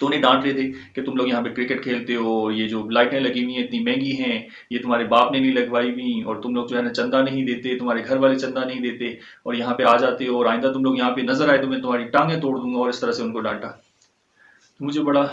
تو انہیں ڈانٹ رہے تھے کہ تم لوگ یہاں پہ کرکٹ کھیلتے ہو، یہ جو لائٹیں لگی ہوئی ہیں اتنی مہنگی ہیں، یہ تمہارے باپ نے نہیں لگوائی ہوئی، اور تم لوگ جو ہے نا چندہ نہیں دیتے، تمہارے گھر والے چندہ نہیں دیتے، اور یہاں پہ آ جاتے ہو، اور آئندہ تم لوگ یہاں پہ نظر آئے تو میں تمہاری ٹانگیں توڑ دوں گا، اور اس طرح سے ان کو ڈانٹا۔ تو مجھے بڑا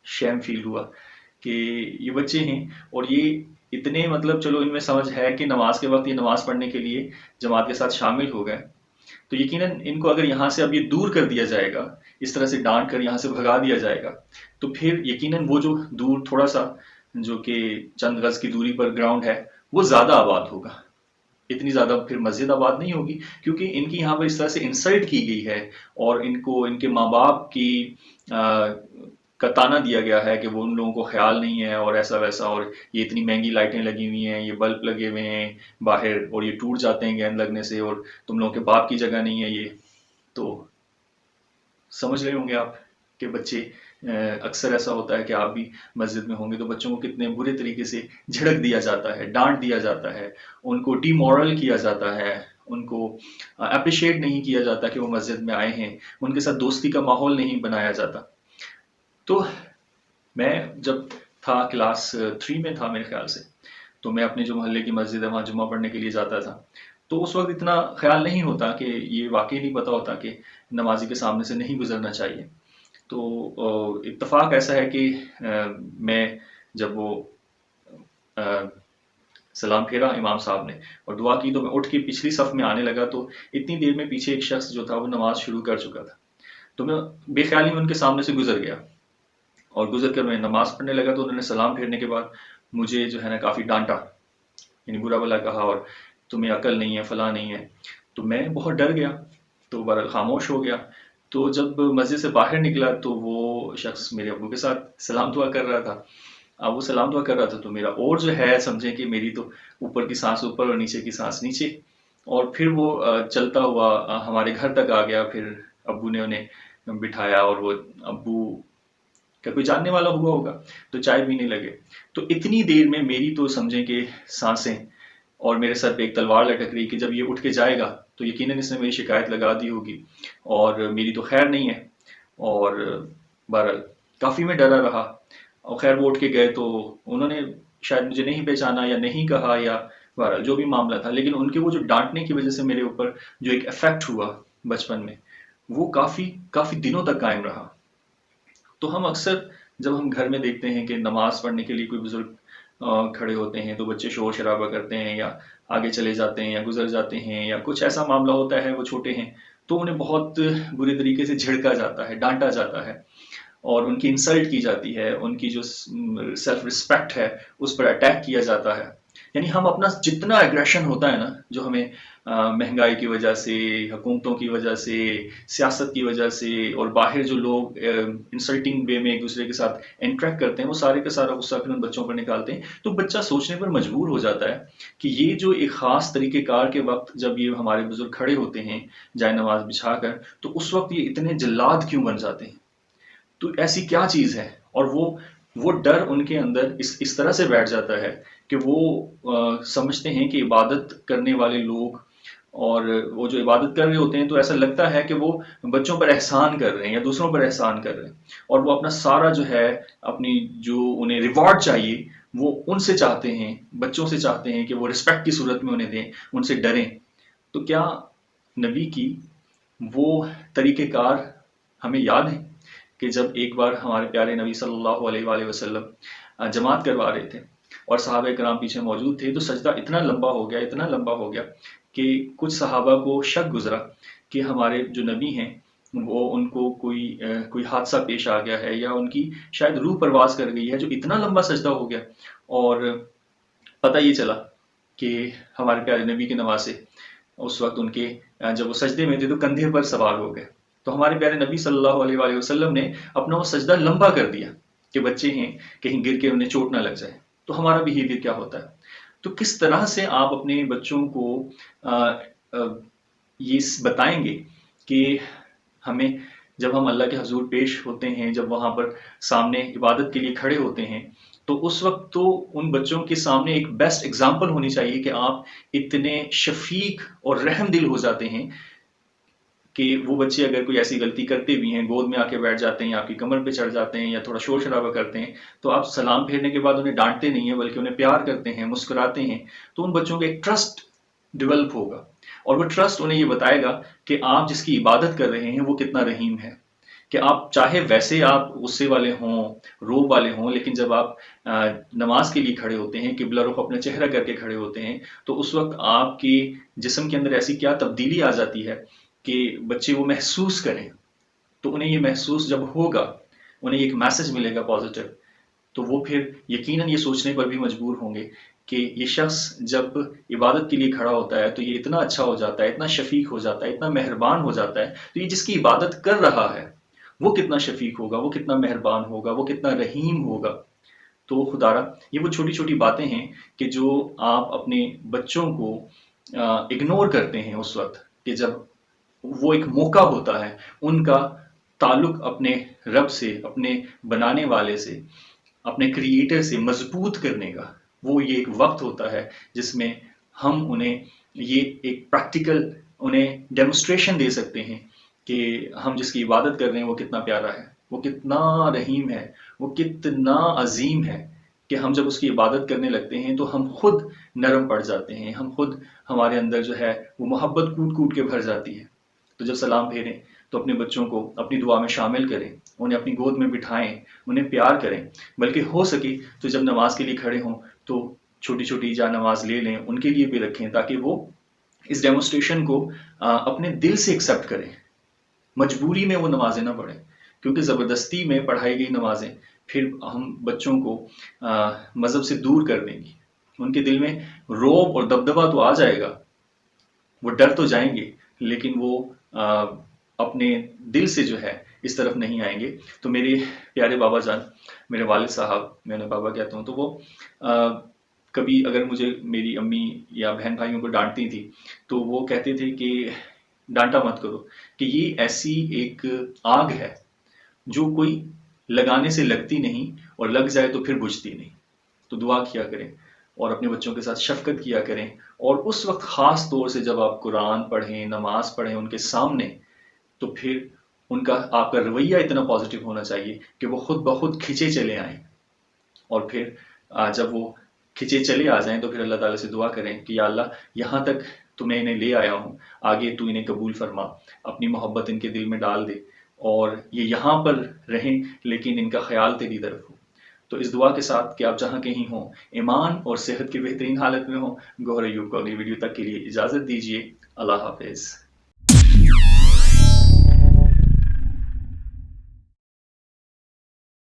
شیم فیل ہوا کہ یہ بچے ہیں، اور یہ اتنے مطلب چلو ان میں سمجھ ہے کہ نماز کے وقت یہ نماز پڑھنے کے لیے جماعت کے ساتھ شامل ہو گئے، تو یقیناً ان کو اگر یہاں سے اب یہ دور کر دیا جائے گا، اس طرح سے ڈانٹ کر یہاں سے بھگا دیا جائے گا، تو پھر یقیناً وہ جو دور تھوڑا سا جو کہ چند گز کی دوری پر گراؤنڈ ہے وہ زیادہ آباد ہوگا، اتنی زیادہ پھر مسجد آباد نہیں ہوگی، کیونکہ ان کی یہاں پر اس طرح سے انسلٹ کی گئی ہے، اور ان کو ان کے ماں باپ کی کا تانا دیا گیا ہے کہ وہ ان لوگوں کو خیال نہیں ہے، اور ایسا ویسا، اور یہ اتنی مہنگی لائٹیں لگی ہوئی ہیں، یہ بلب لگے ہوئے ہیں باہر، اور یہ ٹوٹ جاتے ہیں گیند لگنے سے، اور تم لوگوں کے باپ کی جگہ نہیں ہے یہ۔ تو سمجھ رہے ہوں گے آپ کہ بچے اکثر ایسا ہوتا ہے کہ آپ بھی مسجد میں ہوں گے تو بچوں کو کتنے برے طریقے سے جھڑک دیا جاتا ہے، ڈانٹ دیا جاتا ہے، ان کو ڈی مورل کیا جاتا ہے، ان کو اپریشیٹ نہیں کیا جاتا کہ وہ مسجد میں آئے ہیں، ان کے ساتھ دوستی کا ماحول نہیں بنایا جاتا۔ تو میں جب تھا کلاس 3 میں تھا میرے خیال سے، تو میں اپنے جو محلے کی مسجد ہے وہاں جمعہ پڑھنے کے لیے جاتا تھا، تو اس وقت اتنا خیال نہیں ہوتا کہ یہ واقعی نہیں پتا ہوتا کہ نمازی کے سامنے سے نہیں گزرنا چاہیے۔ تو اتفاق ایسا ہے کہ میں جب وہ سلام پھیرا امام صاحب نے اور دعا کی تو میں اٹھ کے پچھلی صف میں آنے لگا، تو اتنی دیر میں پیچھے ایک شخص جو تھا وہ نماز شروع کر چکا تھا، تو میں بے خیالی میں ان کے سامنے سے گزر گیا، اور گزر کر میں نماز پڑھنے لگا، تو انہوں نے سلام پھیرنے کے بعد مجھے جو ہے نا کافی ڈانٹا، یعنی برا بھلا کہا، اور تمہیں عقل نہیں ہے، فلاں نہیں ہے۔ تو میں بہت ڈر گیا، تو بہرحال خاموش ہو گیا۔ تو جب مسجد سے باہر نکلا تو وہ شخص میرے ابو کے ساتھ سلام دعا کر رہا تھا۔ اب وہ سلام دعا کر رہا تھا تو میرا اور جو ہے سمجھیں کہ میری تو اوپر کی سانس اوپر اور نیچے کی سانس نیچے، اور پھر وہ چلتا ہوا ہمارے گھر تک آ گیا۔ پھر ابو نے انہیں بٹھایا، اور وہ ابو کا کوئی جاننے والا ہوا ہوگا تو چائے پینے لگے۔ تو اتنی دیر میں میری تو سمجھیں کہ سانسیں، اور میرے سر پہ ایک تلوار لٹک رہی کہ جب یہ اٹھ کے جائے گا تو یقیناً اس نے میری شکایت لگا دی ہوگی، اور میری تو خیر نہیں ہے۔ اور بہرحال کافی میں ڈرا رہا، اور خیر وہ اٹھ کے گئے تو انہوں نے شاید مجھے نہیں پہچانا یا نہیں کہا، یا بہرحال جو بھی معاملہ تھا، لیکن ان کے وہ جو ڈانٹنے کی وجہ سے میرے اوپر جو ایک افیکٹ ہوا بچپن میں، وہ کافی دنوں تک قائم رہا۔ تو ہم اکثر جب ہم گھر میں دیکھتے ہیں کہ نماز پڑھنے کے لیے کوئی بزرگ کھڑے ہوتے ہیں تو بچے شور شرابہ کرتے ہیں، یا آگے چلے جاتے ہیں، یا گزر جاتے ہیں، یا کچھ ایسا معاملہ ہوتا ہے، وہ چھوٹے ہیں تو انہیں بہت برے طریقے سے جھڑکا جاتا ہے، ڈانٹا جاتا ہے، اور ان کی انسلٹ کی جاتی ہے، ان کی جو سیلف رسپیکٹ ہے اس پر اٹیک کیا جاتا ہے۔ یعنی ہم اپنا جتنا ایگریشن ہوتا ہے نا، جو ہمیں مہنگائی کی وجہ سے، حکومتوں کی وجہ سے، سیاست کی وجہ سے، اور باہر جو لوگ انسلٹنگ وے میں ایک دوسرے کے ساتھ انٹریکٹ کرتے ہیں، وہ سارے کا سارا غصہ پھر ان بچوں پر نکالتے ہیں۔ تو بچہ سوچنے پر مجبور ہو جاتا ہے کہ یہ جو ایک خاص طریقہ کار کے وقت جب یہ ہمارے بزرگ کھڑے ہوتے ہیں جائے نماز بچھا کر، تو اس وقت یہ اتنے جلاد کیوں بن جاتے ہیں؟ تو ایسی کیا چیز ہے؟ اور وہ ڈر ان کے اندر اس طرح سے بیٹھ جاتا ہے کہ وہ سمجھتے ہیں کہ عبادت کرنے والے لوگ، اور وہ جو عبادت کر رہے ہوتے ہیں تو ایسا لگتا ہے کہ وہ بچوں پر احسان کر رہے ہیں یا دوسروں پر احسان کر رہے ہیں، اور وہ اپنا سارا جو ہے اپنی جو انہیں ریوارڈ چاہیے وہ ان سے چاہتے ہیں، بچوں سے چاہتے ہیں کہ وہ رسپیکٹ کی صورت میں انہیں دیں، ان سے ڈریں۔ تو کیا نبی کی وہ طریقہ کار ہمیں یاد ہے کہ جب ایک بار ہمارے پیارے نبی صلی اللہ علیہ وآلہ وسلم جماعت کروا رہے تھے اور صحابہ کرام پیچھے موجود تھے، تو سجدہ اتنا لمبا ہو گیا کہ کچھ صحابہ کو شک گزرا کہ ہمارے جو نبی ہیں وہ ان کو کوئی حادثہ پیش آ گیا ہے، یا ان کی شاید روح پرواز کر گئی ہے جو اتنا لمبا سجدہ ہو گیا۔ اور پتہ یہ چلا کہ ہمارے پیارے نبی کے نواسے اس وقت ان کے جب وہ سجدے میں تھے تو کندھے پر سوار ہو گئے، تو ہمارے پیارے نبی صلی اللہ علیہ وآلہ وسلم نے اپنا وہ سجدہ لمبا کر دیا کہ بچے ہیں کہیں گر کے انہیں چوٹ نہ لگ جائے۔ تو ہمارا بیہیویئر کیا ہوتا ہے؟ تو کس طرح سے آپ اپنے بچوں کو یہ بتائیں گے کہ ہمیں جب ہم اللہ کے حضور پیش ہوتے ہیں، جب وہاں پر سامنے عبادت کے لیے کھڑے ہوتے ہیں، تو اس وقت تو ان بچوں کے سامنے ایک بیسٹ ایگزامپل ہونی چاہیے کہ آپ اتنے شفیق اور رحم دل ہو جاتے ہیں کہ وہ بچے اگر کوئی ایسی غلطی کرتے بھی ہیں، گود میں آ کے بیٹھ جاتے ہیں یا آپ کی کمر پہ چڑھ جاتے ہیں یا تھوڑا شور شرابہ کرتے ہیں، تو آپ سلام پھیرنے کے بعد انہیں ڈانٹتے نہیں ہیں بلکہ انہیں پیار کرتے ہیں، مسکراتے ہیں، تو ان بچوں کا ایک ٹرسٹ ڈیولپ ہوگا، اور وہ ٹرسٹ انہیں یہ بتائے گا کہ آپ جس کی عبادت کر رہے ہیں وہ کتنا رحیم ہے، کہ آپ چاہے ویسے آپ غصے والے ہوں، روب والے ہوں، لیکن جب آپ نماز کے لیے کھڑے ہوتے ہیں، قبلہ رخ اپنا چہرہ کر کے کھڑے ہوتے ہیں، تو اس وقت آپ کے جسم کے اندر ایسی کیا تبدیلی آ جاتی ہے کہ بچے وہ محسوس کریں، تو انہیں یہ محسوس جب ہوگا، انہیں ایک میسج ملے گا پازیٹیو، تو وہ پھر یقیناً یہ سوچنے پر بھی مجبور ہوں گے کہ یہ شخص جب عبادت کے لیے کھڑا ہوتا ہے تو یہ اتنا اچھا ہو جاتا ہے، اتنا شفیق ہو جاتا ہے، اتنا مہربان ہو جاتا ہے، تو یہ جس کی عبادت کر رہا ہے وہ کتنا شفیق ہوگا، وہ کتنا مہربان ہوگا، وہ کتنا رحیم ہوگا۔ تو خدارہ یہ وہ چھوٹی چھوٹی باتیں ہیں کہ جو آپ اپنے بچوں کو اگنور کرتے ہیں اس وقت کہ جب وہ ایک موقع ہوتا ہے ان کا تعلق اپنے رب سے، اپنے بنانے والے سے، اپنے کریٹر سے مضبوط کرنے کا، وہ یہ ایک وقت ہوتا ہے جس میں ہم انہیں یہ ایک پریکٹیکل انہیں ڈیمونسٹریشن دے سکتے ہیں کہ ہم جس کی عبادت کر رہے ہیں وہ کتنا پیارا ہے، وہ کتنا رحیم ہے، وہ کتنا عظیم ہے، کہ ہم جب اس کی عبادت کرنے لگتے ہیں تو ہم خود نرم پڑ جاتے ہیں، ہم خود ہمارے اندر جو ہے وہ محبت کوٹ کوٹ کے بھر جاتی ہے۔ تو جب سلام پھیریں تو اپنے بچوں کو اپنی دعا میں شامل کریں، انہیں اپنی گود میں بٹھائیں، انہیں پیار کریں، بلکہ ہو سکے تو جب نماز کے لیے کھڑے ہوں تو چھوٹی چھوٹی جا نماز لے لیں، ان کے لیے بھی رکھیں تاکہ وہ اس ڈیمونسٹریشن کو اپنے دل سے ایکسیپٹ کریں، مجبوری میں وہ نمازیں نہ پڑھیں، کیونکہ زبردستی میں پڑھائی گئی نمازیں پھر ہم بچوں کو مذہب سے دور کر دیں گی، ان کے دل میں روب اور دبدبہ تو آ جائے گا، وہ ڈر تو جائیں گے، لیکن وہ اپنے دل سے جو ہے اس طرف نہیں آئیں گے۔ تو میرے پیارے بابا جان، میرے والد صاحب، میں انہیں بابا کہتا ہوں، تو وہ کبھی اگر مجھے میری امی یا بہن بھائیوں کو ڈانٹتی تھی تو وہ کہتے تھے کہ ڈانٹا مت کرو، کہ یہ ایسی ایک آگ ہے جو کوئی لگانے سے لگتی نہیں اور لگ جائے تو پھر بجھتی نہیں۔ تو دعا کیا کریں اور اپنے بچوں کے ساتھ شفقت کیا کریں، اور اس وقت خاص طور سے جب آپ قرآن پڑھیں، نماز پڑھیں ان کے سامنے، تو پھر ان کا آپ کا رویہ اتنا پازیٹیو ہونا چاہیے کہ وہ خود بخود کھنچے چلے آئیں، اور پھر جب وہ کھنچے چلے آ جائیں تو پھر اللہ تعالیٰ سے دعا کریں کہ یا اللہ یہاں تک تو میں انہیں لے آیا ہوں، آگے تو انہیں قبول فرما، اپنی محبت ان کے دل میں ڈال دے، اور یہ یہاں پر رہیں لیکن ان کا خیال تیری طرف ہو۔ تو اس دعا کے ساتھ کہ آپ جہاں کہیں ہوں، ایمان اور صحت کی بہترین حالت میں ہوں، گوہر ایوب کو اگلی ویڈیو تک کے لیے اجازت دیجیے۔ اللہ حافظ۔